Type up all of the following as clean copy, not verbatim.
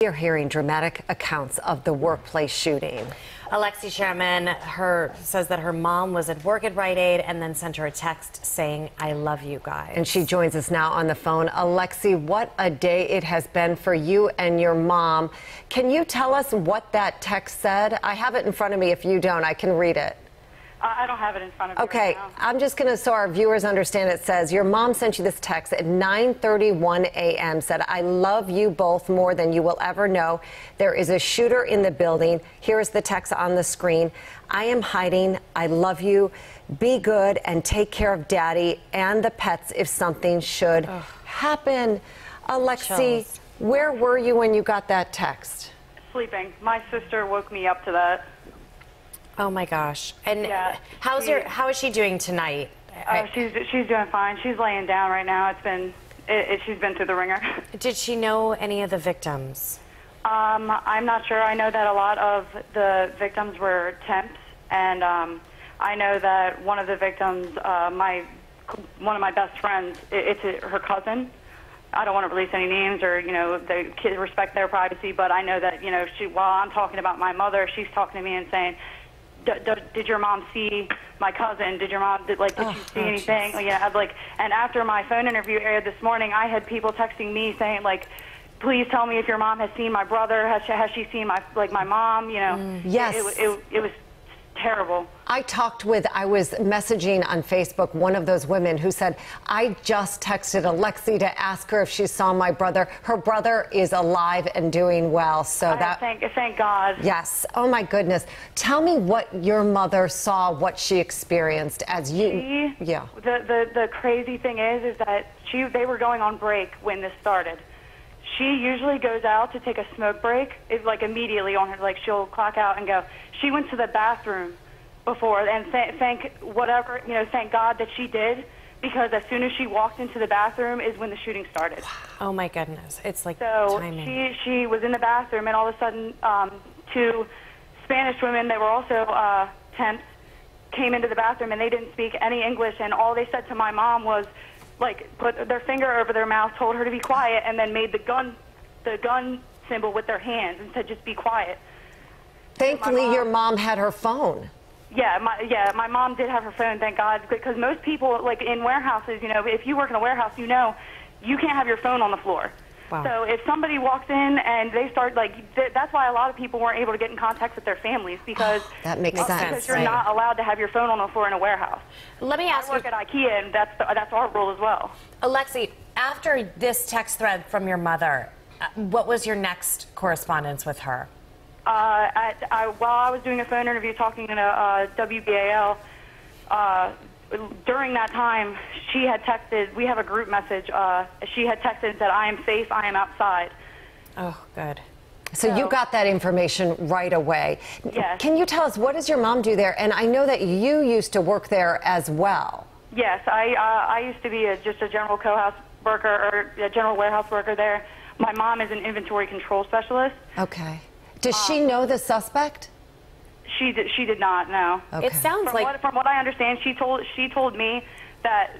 You're hearing dramatic accounts of the workplace shooting. Alexi Sherman says that her mom was at work at Rite-Aid and then sent her a text saying, "I love you guys." And she joins us now on the phone. Alexi, what a day it has been for you and your mom. Can you tell us what that text said? I have it in front of me. If you don't, I can read it. I don't have it in front of me. Okay, right now. I'm just going to, so our viewers understand, it says, your mom sent you this text at 9:31 a.m. said, "I love you both more than you will ever know. There is a shooter in the building. Here is the text on the screen. I am hiding. I love you. Be good and take care of Daddy and the pets if something should happen." Alexi, Chills. where were you when you got that text? Sleeping. My sister woke me up to that. Oh my gosh. And Yeah, how is she doing tonight? She's doing fine. She's laying down right now. She's been through the ringer. Did she know any of the victims? I'm not sure. I know that a lot of the victims were temps, and I know that one of the victims, one of my best friends, it's her cousin. I don't want to release any names, or the kids respect their privacy, but I know that while I'm talking about my mother, she's talking to me and saying, "Did your mom see my cousin? Did your mom did you see anything?" And after my phone interview aired this morning, I had people texting me saying, "Please tell me if your mom has seen my brother. Has she seen my mom?" Yes. It was terrible. I was messaging on Facebook one of those women who said, "I just texted Alexi to ask her if she saw my brother. Her brother is alive and doing well." So thank God. Yes. Oh my goodness. Tell me what your mother saw, what she experienced as you. The crazy thing is that they were going on break when this started. She usually goes out to take a smoke break. It's immediately on her, she'll clock out and go. She went to the bathroom before, and thank God that she did, because as soon as she walked into the bathroom is when the shooting started. Oh my goodness, it's like so timing. she was in the bathroom, and all of a sudden, two Spanish women that were also temps came into the bathroom, and they didn't speak any English, and all they said to my mom was, put their finger over their mouth, told her to be quiet, and then made the gun symbol with their hands and said, "Just be quiet." Thankfully, your mom had her phone. Yeah, my mom did have her phone, thank God, because most people, in warehouses, if you work in a warehouse, you can't have your phone on the floor. Wow. So if somebody walks in and they start, that's why a lot of people weren't able to get in contact with their families, because that makes sense. Because you're not allowed to have your phone on the floor in a warehouse. Let me ask you. I work at IKEA, and that's our rule as well. Alexi, after this text thread from your mother, what was your next correspondence with her? While I was doing a phone interview talking in a WBAL, during that time, she had texted, we have a group message, she had texted that "I am safe, I am outside." Oh, good. So you got that information right away. Yes. Can you tell us, what does your mom do there? And I know that you used to work there as well. Yes, I used to be just a general co-house worker, or a general warehouse worker there. My mom is an inventory control specialist. Okay. Does she know the suspect? She did not know. Okay. It sounds from what I understand, she told me that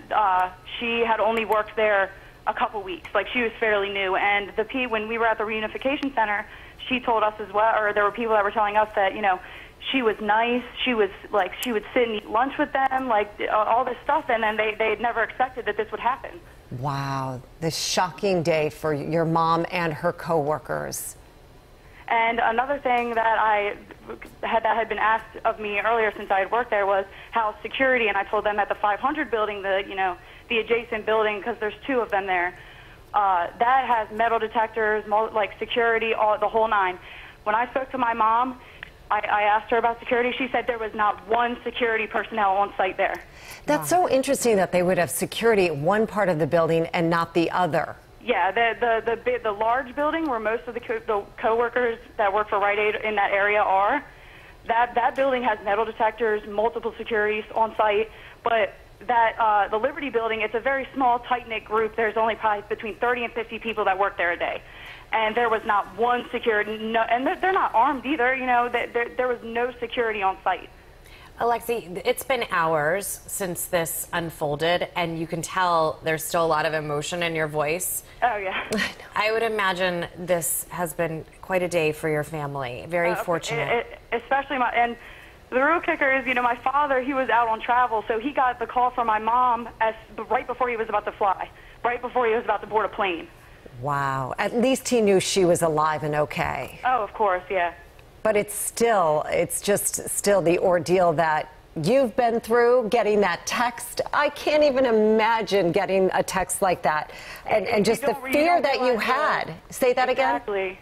she had only worked there a couple weeks. She was fairly new. And when we were at the reunification center, she told us as well, or there were people that were telling us that she was nice. She was she would sit and eat lunch with them, all this stuff, and then they had never expected that this would happen. Wow, this shocking day for your mom and her coworkers. And another thing that had been asked of me earlier, since I had worked there, was how security, and I told them at the 500 building, the adjacent building, because there's two of them there, that has metal detectors, security, the whole nine. When I spoke to my mom, I asked her about security. She said there was not one security personnel on site there. That's so interesting that they would have security at one part of the building and not the other. Yeah, the large building where most of the co-workers that work for Rite-Aid in that area are, that building has metal detectors, multiple securities on site, but the Liberty building, it's a very small, tight-knit group. There's only probably between 30 and 50 people that work there a day. And there was not one security, and they're not armed either, there was no security on site. Alexi, it's been hours since this unfolded, and you can tell there's still a lot of emotion in your voice. Oh, yeah. I would imagine this has been quite a day for your family. Very fortunate. Especially and the real kicker is, my father, he was out on travel, so he got the call from my mom right before he was about to fly, right before he was about to board a plane. Wow. At least he knew she was alive and okay. Oh, of course, yeah. But it's just still the ordeal that you've been through, getting that text. I can't even imagine getting a text like that. And just the fear that you had. Say that again? Exactly.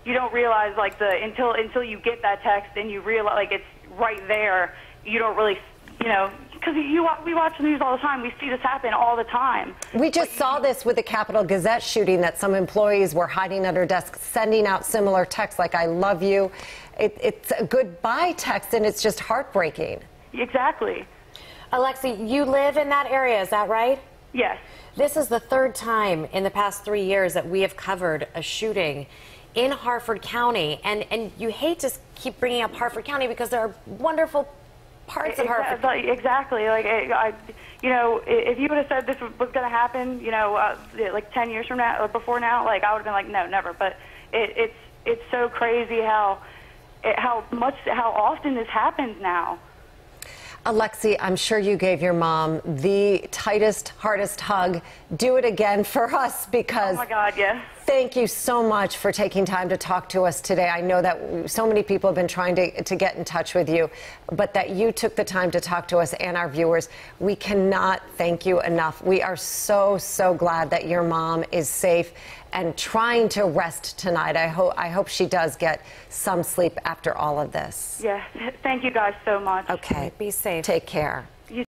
You don't realize, until you get that text and you realize, it's right there, you don't really, because we watch the news all the time. We see this happen all the time. We just saw this with the Capitol Gazette shooting, that some employees were hiding under desks, sending out similar texts like, I love you. It's a goodbye text, and it's just heartbreaking. Exactly. Alexi, you live in that area, is that right? Yes. This is the third time in the past 3 years that we have covered a shooting in Harford County, and you hate to keep bringing up Harford County because there are wonderful parts of Harford. Exactly. If you would have said this was going to happen, 10 years from now or before now, I would have been like, no, never. But it's so crazy how often this happens now. Alexi, I'm sure you gave your mom the tightest, hardest hug. Do it again for us, because oh my God, yes. Thank you so much for taking time to talk to us today. I know that so many people have been trying to get in touch with you, but that you took the time to talk to us and our viewers. We cannot thank you enough. We are so, so glad that your mom is safe and trying to rest tonight. I hope she does get some sleep after all of this. Yeah, thank you guys so much. Okay. Be safe. Take care.